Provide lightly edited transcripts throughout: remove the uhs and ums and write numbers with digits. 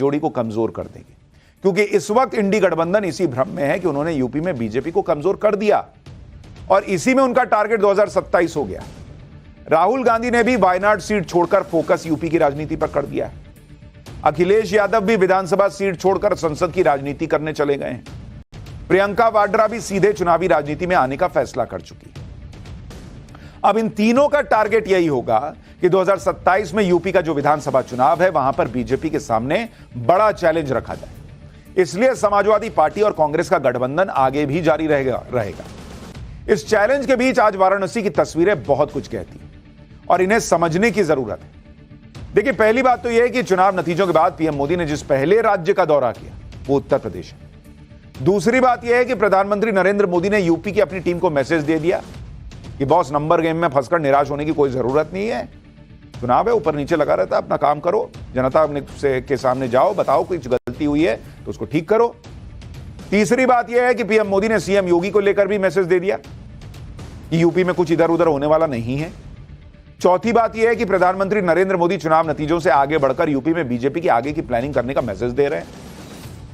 जोड़ी को कमजोर कर देगी, क्योंकि इस वक्त इंडी गठबंधन इसी भ्रम में है कि उन्होंने यूपी में बीजेपी को कमजोर कर दिया और इसी में उनका टारगेट 2027 हो गया। राहुल गांधी ने भी वायनाड सीट छोड़कर फोकस यूपी की राजनीति पर कर दिया है। अखिलेश यादव भी विधानसभा सीट छोड़कर संसद की राजनीति करने चले गए हैं। प्रियंका वाड्रा भी सीधे चुनावी राजनीति में आने का फैसला कर चुकी है। अब इन तीनों का टारगेट यही होगा कि 2027 में यूपी का जो विधानसभा चुनाव है वहां पर बीजेपी के सामने बड़ा चैलेंज रखा जाए। इसलिए समाजवादी पार्टी और कांग्रेस का गठबंधन आगे भी जारी रहेगा। इस चैलेंज के बीच आज वाराणसी की तस्वीरें बहुत कुछ कहती हैं और इन्हें समझने की जरूरत है। देखिए, पहली बात तो यह है कि चुनाव नतीजों के बाद पीएम मोदी ने जिस पहले राज्य का दौरा किया वो उत्तर प्रदेश है। दूसरी बात यह है कि प्रधानमंत्री नरेंद्र मोदी ने यूपी की अपनी टीम को मैसेज दे दिया कि बॉस, नंबर गेम में फंसकर निराश होने की कोई जरूरत नहीं है। चुनाव है, ऊपर नीचे लगा रहता है, अपना काम करो, जनता के सामने जाओ, बताओ कुछ गलती हुई है तो उसको ठीक करो। तीसरी बात यह है कि पीएम मोदी ने सीएम योगी को लेकर भी मैसेज दे दिया कि यूपी में कुछ इधर उधर होने वाला नहीं है। चौथी बात यह है कि प्रधानमंत्री नरेंद्र मोदी चुनाव नतीजों से आगे बढ़कर यूपी में बीजेपी की आगे की प्लानिंग करने का मैसेज दे रहे हैं।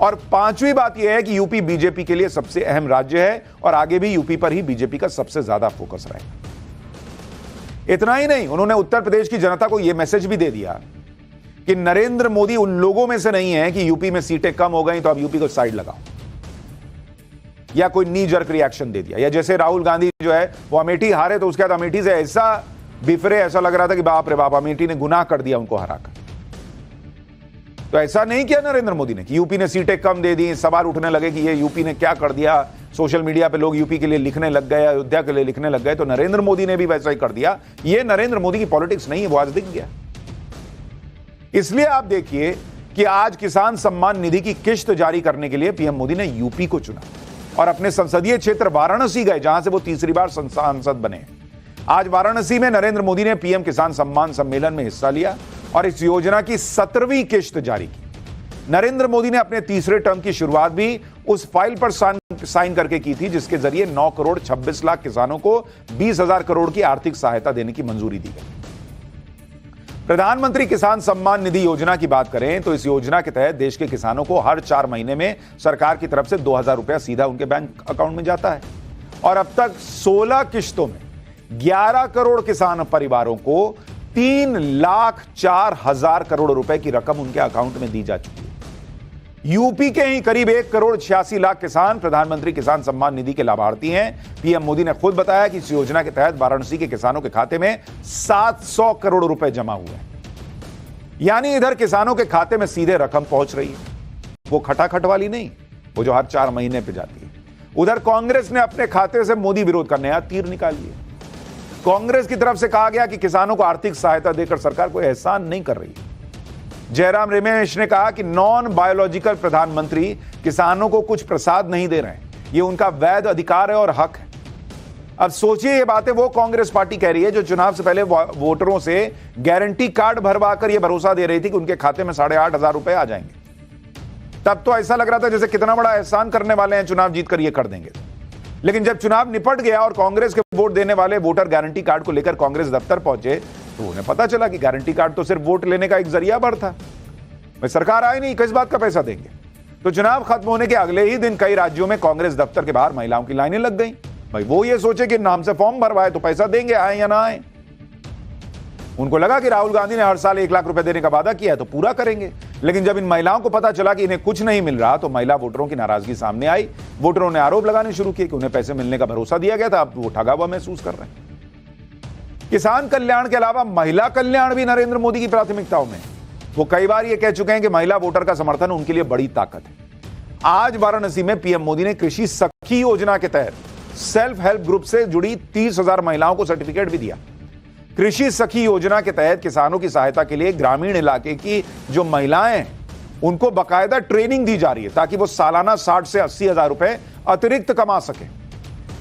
और पांचवी बात यह है कि यूपी बीजेपी के लिए सबसे अहम राज्य है और आगे भी यूपी पर ही बीजेपी का सबसे ज्यादा फोकस रहेगा। इतना ही नहीं, उन्होंने उत्तर प्रदेश की जनता को यह मैसेज भी दे दिया कि नरेंद्र मोदी उन लोगों में से नहीं है कि यूपी में सीटें कम हो गई तो अब यूपी को साइड लगाओ, या कोई नी जर्क रिएक्शन दे दिया। या जैसे राहुल गांधी जो है वो अमेठी हारे तो उसके बाद अमेठी से ऐसा बिफरे, ऐसा लग रहा था कि बाप रे बाप, अमेठी ने गुनाह कर दिया उनको हराकर। तो ऐसा नहीं किया नरेंद्र मोदी ने कि यूपी ने सीटें कम दे दी। सवाल उठने लगे कि ये यूपी ने क्या कर दिया, सोशल मीडिया पे लोग यूपी के लिए लिखने लग गए, अयोध्या के लिए लिखने लग गए, तो नरेंद्र मोदी ने भी वैसा ही कर दिया। ये नरेंद्र मोदी की पॉलिटिक्स नहीं है, वो आज दिख गया। इसलिए आप देखिए कि आज किसान सम्मान निधि की किश्त जारी करने के लिए पीएम मोदी ने यूपी को चुना और अपने संसदीय क्षेत्र वाराणसी गए, जहां से वो तीसरी बार सांसद बने। आज वाराणसी में नरेंद्र मोदी ने पीएम किसान सम्मान सम्मेलन में हिस्सा लिया और इस योजना की 17वीं किश्त जारी की। नरेंद्र मोदी ने अपने तीसरे टर्म की शुरुआत भी उस फाइल पर साइन करके की थी जिसके जरिए 9 करोड़ 26 लाख किसानों को 20,000 करोड़ की आर्थिक सहायता देने की मंजूरी दी गई। प्रधानमंत्री किसान सम्मान निधि योजना की बात करें तो इस योजना के तहत देश के किसानों को हर 4 महीने में सरकार की तरफ से 2,000 रुपया सीधा उनके बैंक अकाउंट में जाता है और अब तक 16 किश्तों में 11 करोड़ किसान परिवारों को 3,04,000 करोड़ रुपए की रकम उनके अकाउंट में दी जा चुकी है। यूपी के ही करीब 1 करोड़ 86 लाख किसान प्रधानमंत्री किसान सम्मान निधि के लाभार्थी हैं। पीएम मोदी ने खुद बताया कि इस योजना के तहत वाराणसी के किसानों के खाते में 700 करोड़ रुपए जमा हुए हैं। यानी इधर किसानों के खाते में सीधे रकम पहुंच रही है, वो खटाखट वाली नहीं, वो जो हर 4 महीने पे जाती है। उधर कांग्रेस ने अपने खाते से मोदी विरोध का नया तीर निकाल लिया। कांग्रेस की तरफ से कहा गया कि किसानों को आर्थिक सहायता देकर सरकार कोई एहसान नहीं कर रही। जयराम रमेश ने कहा कि नॉन बायोलॉजिकल प्रधानमंत्री किसानों को कुछ प्रसाद नहीं दे रहे हैं, ये उनका वैध अधिकार है और हक है। अब सोचिए, ये बातें वो कांग्रेस पार्टी कह रही है जो चुनाव से पहले वोटरों से गारंटी कार्ड भरवाकर यह भरोसा दे रही थी कि उनके खाते में 8,500 रुपए आ जाएंगे। तब तो ऐसा लग रहा था जैसे कितना बड़ा एहसान करने वाले हैं, चुनाव जीतकर ये कर देंगे। लेकिन जब चुनाव निपट गया और कांग्रेस के वोट देने वाले वोटर गारंटी कार्ड को लेकर कांग्रेस दफ्तर पहुंचे तो उन्हें पता चला कि गारंटी कार्ड तो सिर्फ वोट लेने का एक जरिया भर था। भाई, सरकार आई नहीं, किस बात का पैसा देंगे। तो चुनाव खत्म होने के अगले ही दिन कई राज्यों में कांग्रेस दफ्तर के बाहर महिलाओं की लाइनें लग गई। भाई, वो ये सोचे कि नाम से फॉर्म भरवाए तो पैसा देंगे, आए या ना आए। उनको लगा कि राहुल गांधी ने हर साल 1 लाख रुपए देने का वादा किया है तो पूरा करेंगे। लेकिन जब इन महिलाओं को पता चला कि इन्हें कुछ नहीं मिल रहा तो महिला वोटरों की नाराजगी सामने आई। वोटरों ने आरोप लगाने शुरू किए कि उन्हें पैसे मिलने का भरोसा दिया गया था, अब वो ठगा हुआ महसूस कर रहे हैं। किसान कल्याण के अलावा महिला कल्याण भी नरेंद्र मोदी की प्राथमिकताओं में। वो कई बार ये कह चुके हैं कि महिला वोटर का समर्थन उनके लिए बड़ी ताकत है। आज वाराणसी में पीएम मोदी ने कृषि सखी योजना के तहत सेल्फ हेल्प ग्रुप से जुड़ी 30,000 महिलाओं को सर्टिफिकेट भी दिया। कृषि सखी योजना के तहत किसानों की सहायता के लिए ग्रामीण इलाके की जो महिलाएं हैं उनको बाकायदा ट्रेनिंग दी जा रही है ताकि वो सालाना 60 से 80,000 रुपए अतिरिक्त कमा सके।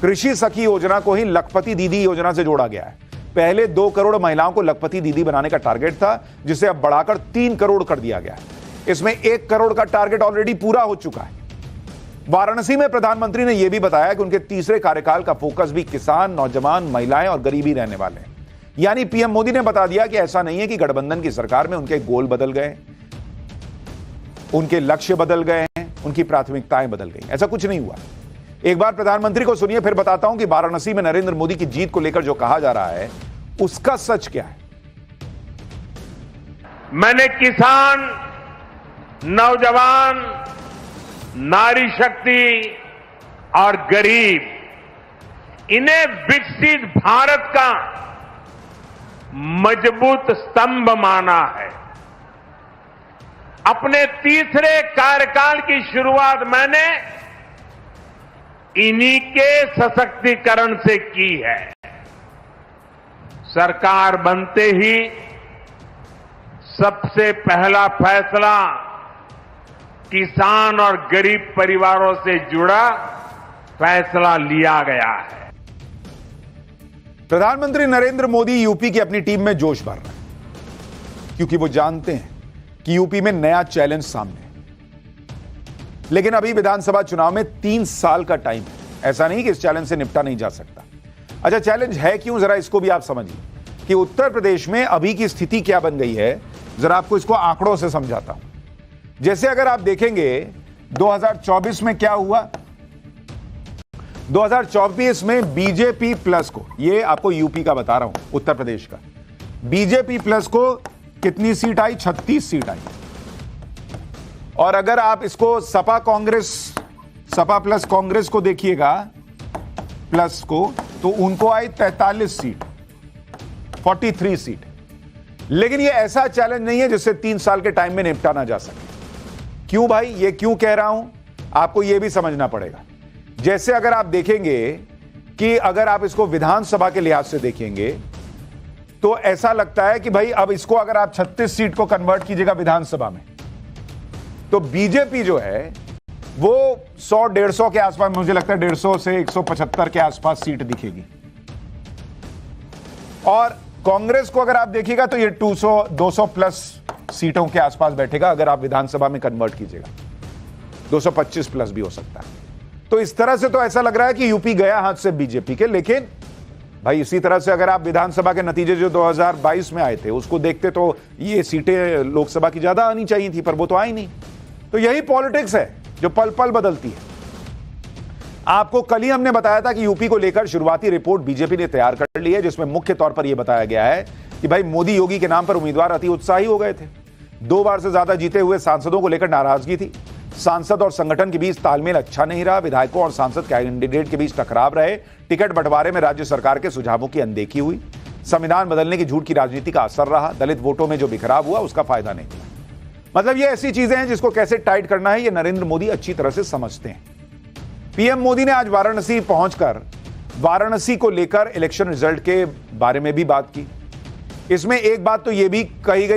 कृषि सखी योजना को ही लखपति दीदी योजना से जोड़ा गया है। पहले 2 करोड़ महिलाओं को लखपति दीदी बनाने का टारगेट था, जिसे अब बढ़ाकर 3 करोड़ कर दिया गया है। इसमें 1 करोड़ का टारगेट ऑलरेडी पूरा हो चुका है। वाराणसी में प्रधानमंत्री ने यह भी बताया कि उनके तीसरे कार्यकाल का फोकस भी किसान, नौजवान, महिलाएं और गरीबी रहने वाले हैं। यानी पीएम मोदी ने बता दिया कि ऐसा नहीं है कि गठबंधन की सरकार में उनके गोल बदल गए। उनके लक्ष्य बदल गए हैं, उनकी प्राथमिकताएं बदल गई। ऐसा कुछ नहीं हुआ। एक बार प्रधानमंत्री को सुनिए, फिर बताता हूं कि वाराणसी में नरेंद्र मोदी की जीत को लेकर जो कहा जा रहा है उसका सच क्या है। मैंने किसान, नौजवान, नारी शक्ति और गरीब, इन्हें विकसित भारत का मजबूत स्तंभ माना है। अपने तीसरे कार्यकाल की शुरुआत मैंने इन्हीं के सशक्तिकरण से की है। सरकार बनते ही सबसे पहला फैसला किसान और गरीब परिवारों से जुड़ा फैसला लिया गया है। प्रधानमंत्री नरेंद्र मोदी यूपी की अपनी टीम में जोश भर रहे हैं, क्योंकि वो जानते हैं कि यूपी में नया चैलेंज सामने है। लेकिन अभी विधानसभा चुनाव में 3 साल का टाइम है। ऐसा नहीं कि इस चैलेंज से निपटा नहीं जा सकता। अच्छा, चैलेंज है क्यों, जरा इसको भी आप समझिए कि उत्तर प्रदेश में अभी की स्थिति क्या बन गई है। जरा आपको इसको आंकड़ों से समझाता हूं। जैसे अगर आप देखेंगे 2024 में क्या हुआ, 2024 में बीजेपी प्लस को, ये आपको यूपी का बता रहा हूं, उत्तर प्रदेश का, बीजेपी प्लस को कितनी सीट आई? 36 सीट आई। और अगर आप इसको सपा प्लस कांग्रेस को देखिएगा, प्लस को, तो उनको आई 43 सीट, 43 सीट। लेकिन ये ऐसा चैलेंज नहीं है जिससे 3 साल के टाइम में निपटा ना जा सके। क्यों भाई, ये क्यों कह रहा हूं, आपको ये भी समझना पड़ेगा। जैसे अगर आप देखेंगे कि अगर आप इसको विधानसभा के लिहाज से देखेंगे तो ऐसा लगता है कि भाई अब इसको अगर आप 36 सीट को कन्वर्ट कीजिएगा विधानसभा में, तो बीजेपी जो है वो 100-150 के आसपास, मुझे लगता है 150 से 175 के आसपास सीट दिखेगी। और कांग्रेस को अगर आप देखिएगा तो ये 200 प्लस सीटों के आसपास बैठेगा अगर आप विधानसभा में कन्वर्ट कीजिएगा। 225 प्लस भी हो सकता है। तो इस तरह से तो ऐसा लग रहा है कि यूपी गया हाथ से बीजेपी के। लेकिन भाई इसी तरह से अगर आप विधानसभा के नतीजे जो 2022 में आए थे उसको देखते तो ये सीटें लोकसभा की ज्यादा आनी चाहिए थी, पर वो तो आई नहीं। तो यही पॉलिटिक्स है जो पल पल बदलती है। आपको कल ही हमने बताया था कि यूपी को लेकर शुरुआती रिपोर्ट बीजेपी ने तैयार कर ली है, जिसमें मुख्य तौर पर यह बताया गया है कि भाई मोदी योगी के नाम पर उम्मीदवार अति उत्साही हो गए थे। 2 बार से ज्यादा जीते हुए सांसदों को लेकर नाराजगी थी। सांसद और संगठन के बीच तालमेल अच्छा नहीं रहा। विधायकों और सांसद कैंडिडेट के बीच टकराव रहे। टिकट बंटवारे में राज्य सरकार के सुझावों की अनदेखी हुई। संविधान बदलने की झूठ की राजनीति का असर रहा। दलित वोटों में जो बिखराव हुआ उसका फायदा नहीं मिला। मतलब ये ऐसी चीजें हैं जिसको कैसे टाइट करना है ये नरेंद्र मोदी अच्छी तरह से समझते हैं। पीएम मोदी ने आज वाराणसी पहुंचकर वाराणसी को लेकर इलेक्शन रिजल्ट के बारे में भी बात की। इसमें एक बात तो यह भी कही गई